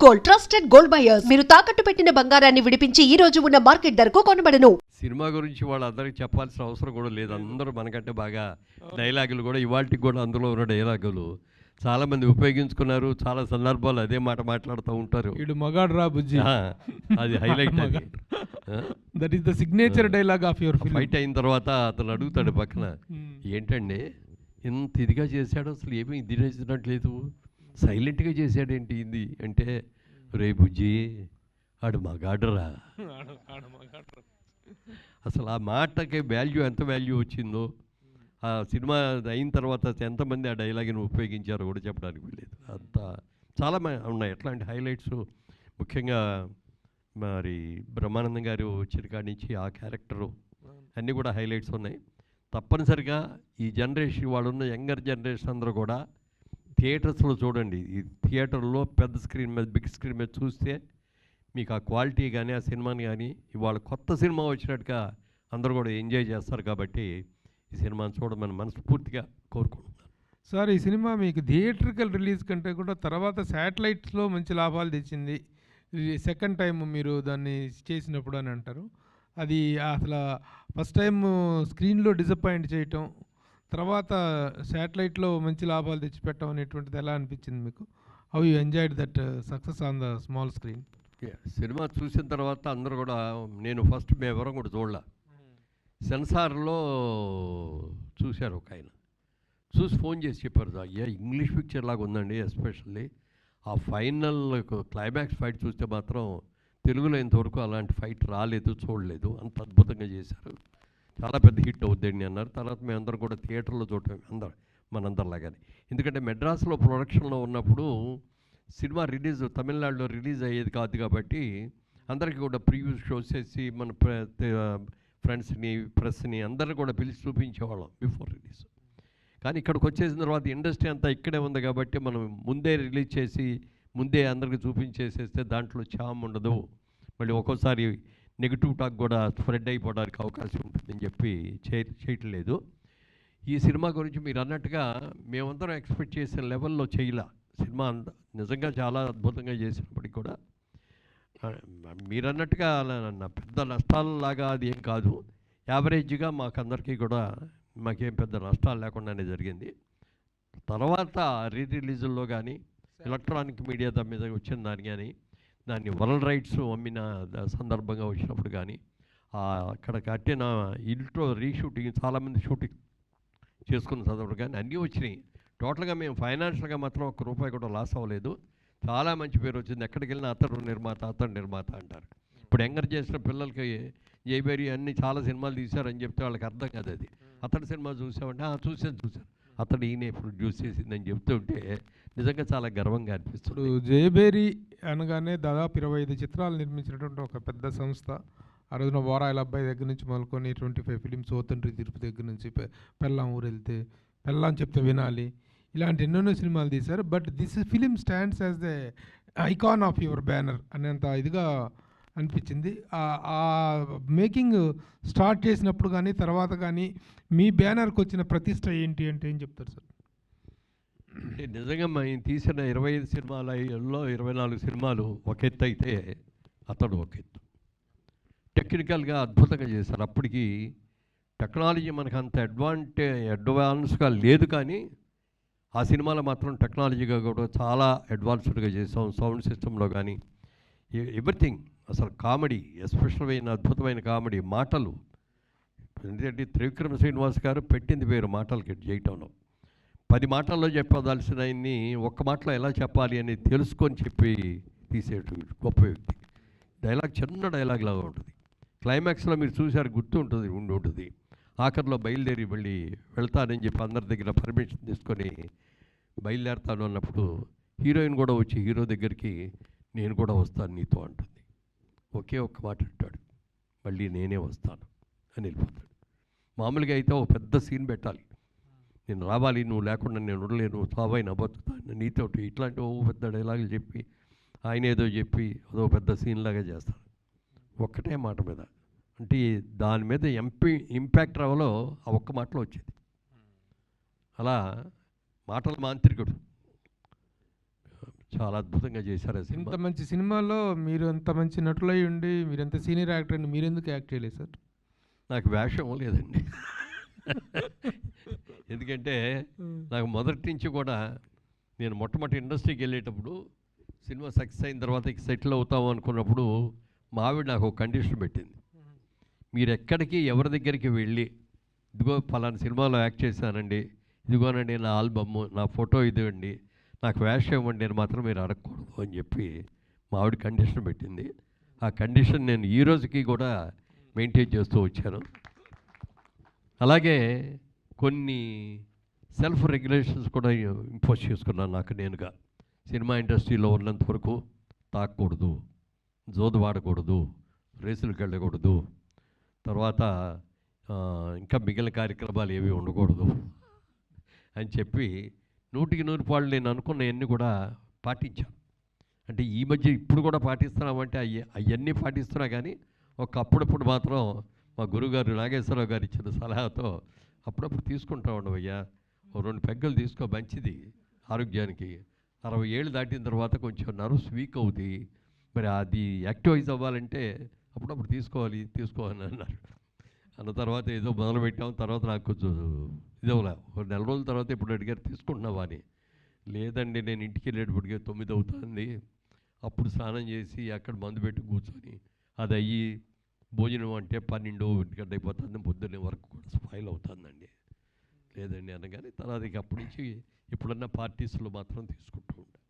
Gold, trusted gold buyers. మీరు తాకట్టు పెట్టిన బంగారాన్ని విడిపించి ఈ రోజు ఉన్న మార్కెట్ ధరకు కొనబడను. సినిమా గురించి వాళ్ళందరికీ చెప్పాల్సిన అవసరం కూడా లేదు. అందరూ మనకంటే బాగా డైలాగులు కూడా ఇవాళకి కూడా అందులో ఉన్న డైలాగులు చాలామంది ఉపయోగించుకున్నారు. చాలా సందర్భాలు అదే మాట మాట్లాడుతూ ఉంటారు. వీడు మగాడు రా బుజ్జి, అది హైలైట్. అది that is the signature dialogue of your film. Fight అయిన తర్వాత అతను అడుగుతాడు పక్కన, ఏంటండి ఇంత ఇదిగా చేశాడు, అసలు ఏమీ ఇది చేసినట్లేదు, సైలెంట్గా చేశాడేంటి ఇది అంటే, రే బుజ్జి ఆడు మగాడురా. అసలు ఆ మాటకి వాల్యూ ఎంత వాల్యూ వచ్చిందో, ఆ సినిమా అయిన తర్వాత ఎంతమంది ఆ డైలాగ్ని ఉపయోగించారో కూడా చెప్పడానికి లేదు. అంత చాలా ఉన్నాయి ఎట్లాంటి హైలైట్స్. ముఖ్యంగా మరి బ్రహ్మానందం గారు వచ్చిన కాడి నుంచి ఆ క్యారెక్టరు అన్నీ కూడా హైలైట్స్ ఉన్నాయి. తప్పనిసరిగా ఈ జనరేషన్ వాళ్ళున్న యంగర్ జనరేషన్ అందరూ కూడా థియేటర్స్లో చూడండి. ఈ థియేటర్లో పెద్ద స్క్రీన్ మీద, బిగ్ స్క్రీన్ మీద చూస్తే మీకు ఆ క్వాలిటీ కానీ ఆ సినిమాని కానీ ఇవాళ కొత్త సినిమా వచ్చినట్టుగా అందరూ కూడా ఎంజాయ్ చేస్తారు. కాబట్టి ఈ సినిమాని చూడమని మనస్ఫూర్తిగా కోరుకుంటున్నాను. సార్, ఈ సినిమా మీకు థియేట్రికల్ రిలీజ్ కంటే కూడా తర్వాత శాటిలైట్స్లో మంచి లాభాలు తెచ్చింది. సెకండ్ టైం మీరు దాన్ని చేసినప్పుడు అని అంటారు. అది అసలు ఫస్ట్ టైం స్క్రీన్లో డిసప్పాయింట్ చేయటం, తర్వాత శాటిలైట్లో మంచి లాభాలు తెచ్చిపెట్టడం అనేటువంటిది ఎలా అనిపించింది మీకు? How you enjoyed that success on the small screen? Cinema చూసిన తర్వాత అందరూ కూడా, నేను ఫస్ట్ మేమెవరం కూడా చూడలే, సెన్సార్లో చూశారు ఒక ఆయన, చూసి ఫోన్ చేసి చెప్పారు, అయ్యా ఇంగ్లీష్ పిక్చర్ లాగా ఉందండి, ఎస్పెషల్లీ ఆ ఫైనల్ క్లైమాక్స్ ఫైట్ చూస్తే మాత్రం తెలుగులో ఇంతవరకు అలాంటి ఫైట్ రాలేదు, చూడలేదు, అంత అద్భుతంగా చేశారు, చాలా పెద్ద హిట్ అవుద్దండి అన్నారు. తర్వాత మేమందరం కూడా థియేటర్లో చూడటం మనందరిలాగానే. ఎందుకంటే మెడ్రాస్లో ప్రొడక్షన్లో ఉన్నప్పుడు సినిమా రిలీజ్ తమిళనాడులో రిలీజ్ అయ్యేది కాదు కాబట్టి అందరికీ కూడా ప్రివ్యూ షోస్ చేసి మన ఫ్రెండ్స్ని, ప్రెస్ని అందరిని కూడా పిలిచి చూపించేవాళ్ళం బిఫోర్ రిలీజ్. కానీ ఇక్కడికి వచ్చేసిన తర్వాత ఇండస్ట్రీ అంతా ఇక్కడే ఉంది కాబట్టి మనం ముందే రిలీజ్ చేసి ముందే అందరికీ చూపించేసేస్తే దాంట్లో చామ్ ఉండదు, మళ్ళీ ఒక్కోసారి నెగిటివ్ టాక్ కూడా స్ప్రెడ్ అయిపోవడానికి అవకాశం ఉంటుందని చెప్పి చేయట్లేదు. ఈ సినిమా గురించి మీరు అన్నట్టుగా మేమందరం ఎక్స్పెక్ట్ చేసిన లెవెల్లో చేయలే. సినిమా నిజంగా చాలా అద్భుతంగా చేసినప్పటికీ కూడా మీరు అన్నట్టుగా పెద్ద నష్టాలలాగా అది ఏం కాదు, యావరేజ్గా మాకందరికీ కూడా మాకేం పెద్ద నష్టాలు లేకుండానే జరిగింది. తర్వాత రిలీజుల్లో కానీ ఎలక్ట్రానిక్ మీడియా దాని మీద వచ్చిన దాని కానీ, దాన్ని వరల్డ్ రైట్స్ అమ్మిన సందర్భంగా వచ్చినప్పుడు కానీ, అక్కడ కట్టిన ఇంట్లో రీషూటింగ్ చాలామంది షూటింగ్ చేసుకున్న సందర్భం కానీ అన్నీ వచ్చినాయి. టోటల్గా మేము ఫైనాన్షియల్గా మాత్రం ఒక్క రూపాయి కూడా లాస్ అవ్వలేదు. చాలా మంచి పేరు వచ్చింది. ఎక్కడికి వెళ్ళినా అతడు నిర్మాత అంటారు. ఇప్పుడు యంగర్ చేసిన పిల్లలకి జైబేరి అన్ని చాలా సినిమాలు తీశారని చెప్తే వాళ్ళకి అర్థం కాదు. అది అతడి సినిమా చూసామంటే చూశాను అతడు ఈయన ప్రొడ్యూస్ చేసిందని చెప్తుంటే నిజంగా చాలా గర్వంగా అనిపిస్తుంది. జయబేరి అనగానే దాదాపు 25 చిత్రాలు నిర్మించినటువంటి ఒక పెద్ద సంస్థ. ఆ రోజున వారాయిల అబ్బాయి దగ్గర నుంచి మొదలుకొని 25 ఫిలిమ్స్, ఓతండ్రి తిరుపతి దగ్గర నుంచి, పెళ్ళాం ఊరు వెళ్తే, పెళ్ళాం చెప్తే వినాలి, ఇలాంటి ఎన్నెన్నో సినిమాలు తీశారు. But this film stands as the icon of your banner అనేంత ఇదిగా అనిపించింది. ఆ మేకింగ్ స్టార్ట్ చేసినప్పుడు కానీ తర్వాత కానీ మీ బ్యానర్కి వచ్చిన ప్రతిష్ట ఏంటి అంటే ఏం చెప్తారు సార్? అంటే నిజంగా మేము తీసిన 25 సినిమాలలో 24 సినిమాలు ఒక ఎత్తు అయితే అతడు ఒక ఎత్తు. టెక్నికల్గా అద్భుతంగా చేశారు. అప్పటికి టెక్నాలజీ మనకు అంత అడ్వాన్స్గా లేదు, కానీ ఆ సినిమాలో మాత్రం టెక్నాలజీగా కూడా చాలా అడ్వాన్స్డ్గా చేసాం. సౌండ్ సిస్టంలో కానీ ఎవ్రీథింగ్. అసలు కామెడీ, ఎస్పెషల్ అద్భుతమైన కామెడీ, మాటలు. ఎందుకంటే త్రివిక్రమ శ్రీనివాస్ గారు పెట్టింది పేరు మాటలకి చేయటంలో. 10 మాటల్లో చెప్పదలసిన ఆయన్ని ఒక్క మాటలో ఎలా చెప్పాలి అని తెలుసుకొని చెప్పి తీసేటు గొప్ప వ్యక్తి. డైలాగ్ చిన్న డైలాగ్ లాగా ఉంటుంది. క్లైమాక్స్లో మీరు చూశారు, గుర్తు ఉంటుంది. ఆఖరిలో బయలుదేరి వెళ్తానని చెప్పి అందరి దగ్గర పర్మిషన్ తీసుకొని బయలుదేరుతాను అన్నప్పుడు హీరోయిన్ కూడా వచ్చి హీరో దగ్గరికి, నేను కూడా వస్తాను నీతో అంటుంది. ఒకే ఒక్క మాట అంటాడు, మళ్ళీ నేనే వస్తాను అని వెళ్ళిపోతాడు. మామూలుగా అయితే ఒక పెద్ద సీన్ పెట్టాలి, నేను రావాలి, నువ్వు లేకుండా నేను ఉండలేను, సావైనా బతుకుతాను నీతో, ఇట్లాంటి ఓ పెద్ద డైలాగులు చెప్పి ఆయన ఏదో చెప్పి అదో పెద్ద సీన్ లాగా చేస్తాడు ఒక్కటే మాట మీద. అంటే దాని మీద ఇంపాక్ట్ రావాలో ఆ ఒక్క మాటలో వచ్చేది. అలా మాటల మాంత్రికుడు చాలా అద్భుతంగా చేశారు ఆ ఇంత సినిమా. మంచి సినిమాలో మీరు అంత మంచి నటులై ఉండి మీరు ఎంత సీనియర్ యాక్టర్ అండి, మీరు ఎందుకు యాక్ట్ చేయలేదు సార్? నాకు వేషం లేదండి. ఎందుకంటే నాకు మొదటి నుంచి కూడా నేను మొట్టమొదటి ఇండస్ట్రీకి వెళ్ళేటప్పుడు సినిమా సక్సెస్ అయిన తర్వాత ఇక సెటిల్ అవుతాము అనుకున్నప్పుడు మా ఆవిడ నాకు ఒక కండిషన్ పెట్టింది. మీరు ఎక్కడికి ఎవరి దగ్గరికి వెళ్ళి ఇదిగో ఫలానా సినిమాలో యాక్ట్ చేశానండి, ఇదిగోనండి నా ఆల్బమ్, నా ఫోటో ఇదివ్వండి, నాకు వేషం ఇవ్వండి అని మాత్రం మీరు అడగకూడదు అని చెప్పి మా ఆవిడ కండిషన్ పెట్టింది. ఆ కండిషన్ నేను ఈ రోజుకి కూడా మెయింటైన్ చేస్తూ వచ్చాను. అలాగే కొన్ని సెల్ఫ్ రెగ్యులేషన్స్ కూడా ఇంపోజ్ చేసుకున్నాను నాకు నేనుగా. సినిమా ఇండస్ట్రీలో ఉన్నంత వరకు తాకూడదు, జోదు వాడకూడదు, రేసులకు వెళ్ళకూడదు, తర్వాత ఇంకా మిగిలిన కార్యక్రమాలు ఏవి ఉండకూడదు అని చెప్పి 100% నేను అనుకున్నవన్నీ కూడా పాటించాను. అంటే ఈ మధ్య ఇప్పుడు కూడా పాటిస్తున్నామంటే అవన్నీ పాటిస్తున్నా, కానీ అప్పుడప్పుడు మాత్రం మా గురుగారు నాగేశ్వరరావు గారు ఇచ్చిన సలహాతో అప్పుడప్పుడు తీసుకుంటా ఉండవయ్యా, ఓ 2 పెగ్గలు తీసుకో, మంచిది ఆరోగ్యానికి. 60 ఏళ్ళు దాటిన తర్వాత కొంచెం నర్వ్స్ వీక్ అవుతాయి, మరి అది యాక్టివైజ్ అవ్వాలంటే అప్పుడప్పుడు తీసుకోవాలని అన్నారు. అన్న తర్వాత ఏదో మొదలుపెట్టాం. తర్వాత నాకు కొంచెం ఇదవలా, ఒక 4 రోజుల తర్వాత ఇప్పుడు అడిగారు తీసుకుంటున్నావా అని. లేదండి, నేను ఇంటికి వెళ్ళేటప్పటికే 9 అవుతుంది, అప్పుడు స్నానం చేసి అక్కడ మందు పెట్టి కూర్చొని అది అయ్యి భోజనం అంటే 12 1 అయిపోతుంది, పొద్దున్నే వరకు కూడా స్పాయిల్ అవుతుందండి. లేదండి అనగానే తర్వాత ఇక అప్పటి నుంచి ఎప్పుడన్నా పార్టీస్లో మాత్రం తీసుకుంటూ ఉంటాను.